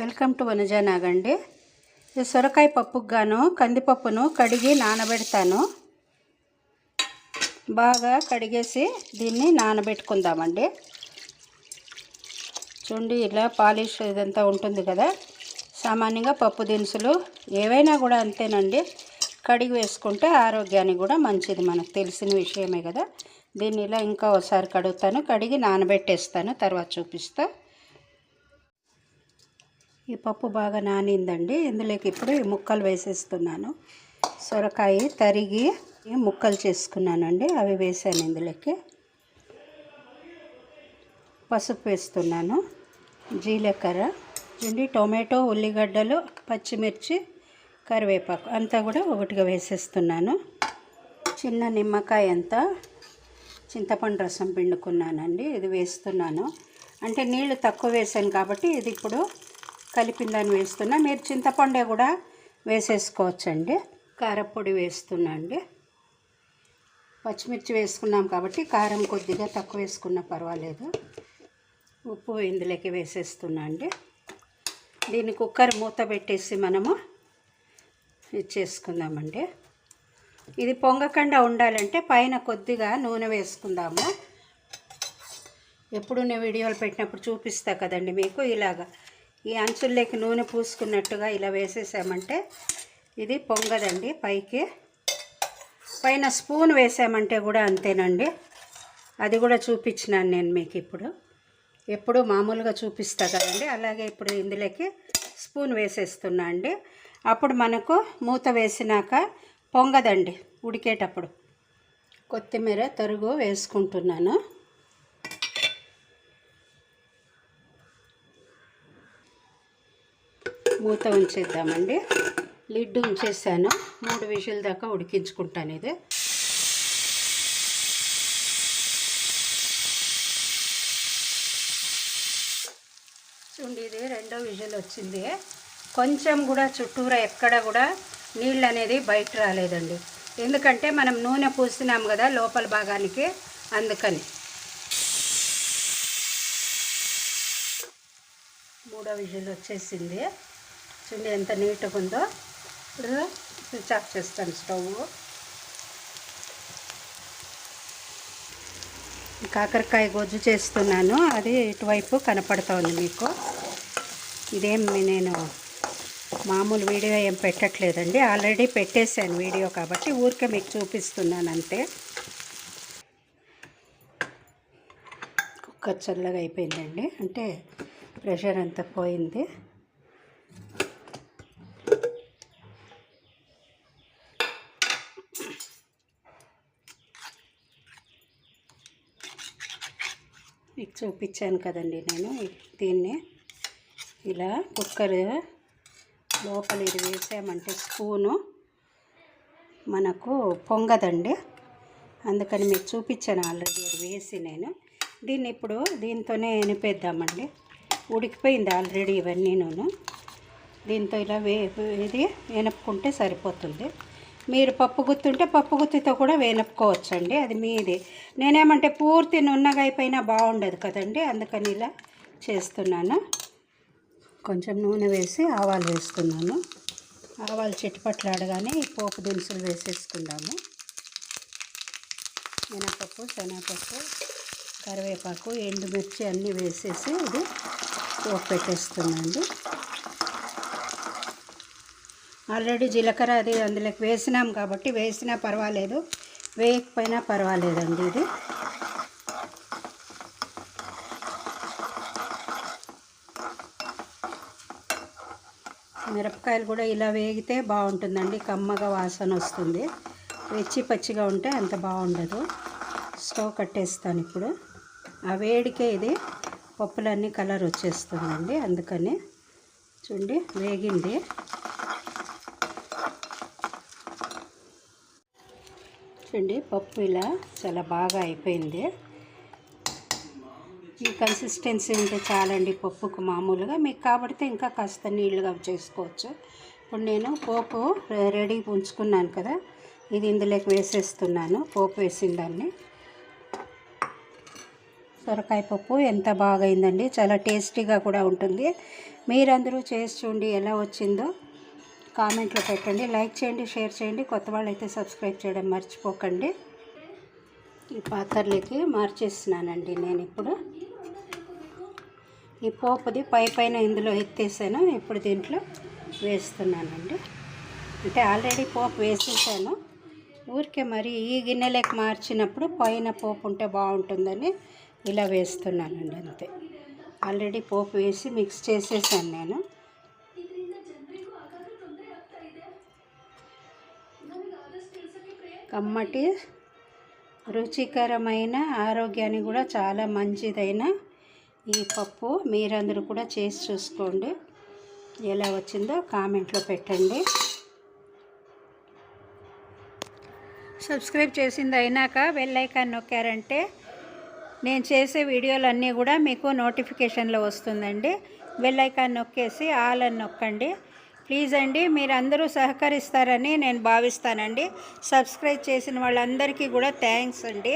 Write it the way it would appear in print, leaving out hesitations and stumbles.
Welcome to Vanaja నాగండి. ఈ సొరకాయ పప్పుకు గాను కందిపప్పును కడిగి నానబెడతాను. బాగా కడిగేసి దీన్ని నానబెట్టుకుందామండి. చూడండి, ఇలా పాలిష్ ఇదంతా ఉంటుంది కదా. సామాన్యంగా పప్పు దినుసులు ఏవైనా కూడా అంతేనండి, కడిగి వేసుకుంటే ఆరోగ్యానికి కూడా మంచిది, మనకు తెలిసిన విషయమే కదా. దీన్ని ఇలా ఇంకా ఒకసారి కడుగుతాను, కడిగి నానబెట్టేస్తాను, తర్వాత చూపిస్తా. ఈ పప్పు బాగా నానిందండి. ఇందులోకి ఇప్పుడు ఈ ముక్కలు వేసేస్తున్నాను. సొరకాయ తరిగి ముక్కలు చేసుకున్నానండి, అవి వేసాను. ఇందులోకి పసుపు వేస్తున్నాను, జీలకర్ర, టొమాటో, ఉల్లిగడ్డలు, పచ్చిమిర్చి, కరివేపాకు అంతా కూడా ఒకటిగా వేసేస్తున్నాను. చిన్న నిమ్మకాయ అంతా చింతపండు రసం పిండుకున్నానండి, ఇది వేస్తున్నాను. అంటే నీళ్లు తక్కువ వేసాను కాబట్టి ఇది ఇప్పుడు కలిపిందని వేస్తున్నా. మీరు చింతపండే కూడా వేసేసుకోవచ్చండి. కారపొడి వేస్తున్నా అండి. పచ్చిమిర్చి వేసుకున్నాం కాబట్టి కారం కొద్దిగా తక్కువ వేసుకున్నా పర్వాలేదు. ఉప్పు ఇందులోకి వేసేస్తున్నా అండి. దీన్ని కుక్కర్ మూత పెట్టేసి మనము ఇచ్చేసుకుందామండి. ఇది పొంగకుండా ఉండాలంటే పైన కొద్దిగా నూనె వేసుకుందాము. ఎప్పుడు నేను వీడియోలు పెట్టినప్పుడు చూపిస్తా కదండి మీకు, ఇలాగా ఈ అంచుల్లోకి నూనె పూసుకున్నట్టుగా ఇలా వేసేసామంటే ఇది పొంగదండి. పైన స్పూన్ వేసామంటే కూడా అంతేనండి. అది కూడా చూపించినాను నేను మీకు. ఎప్పుడు మామూలుగా చూపిస్తా కదండి, అలాగే ఇప్పుడు ఇందులోకి స్పూన్ వేసేస్తున్నా అండి. అప్పుడు మనకు మూత వేసినాక పొంగదండి ఉడికేటప్పుడు. కొత్తిమీర తరుగు వేసుకుంటున్నాను. మూత ఉంచేద్దామండి. లిడ్ ఉంచేసాను, 3 విజిల్ దాకా ఉడికించుకుంటాను. ఇది చూడండి, ఇది 2వ విజిల్ వచ్చింది. కొంచెం కూడా చుట్టూరా ఎక్కడ కూడా నీళ్ళు అనేది బయట రాలేదండి, ఎందుకంటే మనం నూనె పూసినాం కదా లోపల భాగానికి, అందుకని. 3వ విజిల్ వచ్చేసింది. చూడండి ఎంత నీట్గా ఉందో. ఇప్పుడు స్విచ్ ఆఫ్ చేస్తాను స్టవ్. కాకరకాయ గొజ్జు చేస్తున్నాను, అది ఇటువైపు కనపడుతోంది మీకు. ఇదేం నేను మామూలు వీడియో ఏం పెట్టట్లేదండి, ఆల్రెడీ పెట్టేశాను వీడియో కాబట్టి ఊరికే మీకు చూపిస్తున్నాను అంతే. కుక్కర్ చల్లగా అయిపోయిందండి, అంటే ప్రెషర్ అంతా పోయింది. మీకు చూపించాను కదండి నేను. దీన్ని ఇలా కుక్కర్ లోపల ఇది వేసామంటే స్పూను మనకు పొంగదండి, అందుకని మీకు చూపించాను ఆల్రెడీ అది వేసి. నేను దీన్ని ఇప్పుడు దీంతోనే ఎనిపేద్దామండి. ఉడికిపోయింది ఆల్రెడీ ఇవన్నీను. దీంతో ఇలా ఇది వేనపుకుంటే సరిపోతుంది. మీరు పప్పు గుత్తుంటే పప్పు గుత్తితో కూడా వేనపుకోవచ్చండి, అది మీది. నేనేమంటే పూర్తి నున్నగా అయిపోయినా బాగుండదు కదండి, అందుకని ఇలా చేస్తున్నాను. కొంచెం నూనె వేసి ఆవాలు వేస్తున్నాను. ఆవాలు చిట్టుపట్లాడగానే ఈ పోపు దినుసులు వేసేసుకుందాము. మినపప్పు, శనగపప్పు, కరివేపాకు, ఎండుమిర్చి అన్నీ వేసేసి ఇది పోపు పెట్టేస్తున్నాండి. ఆల్రెడీ జీలకర్ర అది అందులోకి వేసినాం కాబట్టి వేసినా పర్వాలేదు, వేయకపోయినా పర్వాలేదండి. ఇది మిరపకాయలు కూడా ఇలా వేగితే బాగుంటుందండి, కమ్మగా వాసన వస్తుంది. వెచ్చి పచ్చిగా ఉంటే అంత బాగుండదు. స్టవ్ కట్టేస్తాను ఇప్పుడు. ఆ వేడికే ఇది పప్పులన్నీ కలర్ వచ్చేస్తుందండి, అందుకని. చూడండి వేగింది. చూడండి పప్పు ఇలా చాలా బాగా అయిపోయింది. ఈ కన్సిస్టెన్సీ ఉంటే చాలండి పప్పుకు. మామూలుగా మీకు కాబట్టి ఇంకా కాస్త నీళ్ళుగా చేసుకోవచ్చు. ఇప్పుడు నేను పోపు రెడీ ఉంచుకున్నాను కదా, ఇది ఇందులోకి వేసేస్తున్నాను. పోపు వేసిన దాన్ని సొరకాయ పప్పు ఎంత బాగా అయిందండి, చాలా టేస్టీగా కూడా ఉంటుంది. మీరందరూ చేసి చూడండి, ఎలా వచ్చిందో కామెంట్లో పెట్టండి. లైక్ చేయండి, షేర్ చేయండి. కొత్త వాళ్ళైతే సబ్స్క్రైబ్ చేయడం మర్చిపోకండి. ఈ పాత్రలకి మార్చేస్తున్నానండి నేను ఇప్పుడు. ఈ పోపుది పైన ఇందులో ఎత్తేసాను. ఇప్పుడు దీంట్లో వేస్తున్నానండి. అంటే ఆల్రెడీ పోపు వేసేసాను. ఊరికే మరి ఈ గిన్నెలోకి మార్చినప్పుడు పైన పోపు ఉంటే బాగుంటుందని ఇలా వేస్తున్నానండి, అంతే. ఆల్రెడీ పోపు వేసి మిక్స్ చేసేసాను నేను. కమ్మటి రుచికరమైన ఆరోగ్యానికి కూడా చాలా మంచిదైన ఈ పప్పు మీరందరూ కూడా చేసి చూసుకోండి. ఎలా వచ్చిందో కామెంట్లో పెట్టండి. సబ్స్క్రైబ్ చేసింది అయినాక బెల్ ఐకాన్ నొక్కారంటే నేను చేసే వీడియోలన్నీ కూడా మీకు నోటిఫికేషన్లో వస్తుందండి. బెల్ ఐకాన్ నొక్కేసి ఆల్ అని నొక్కండి. ప్లీజ్ అండి, మీరందరూ సహకరిస్తారని నేను భావిస్తానండి. సబ్స్క్రైబ్ చేసిన వాళ్ళందరికీ కూడా థ్యాంక్స్ అండి.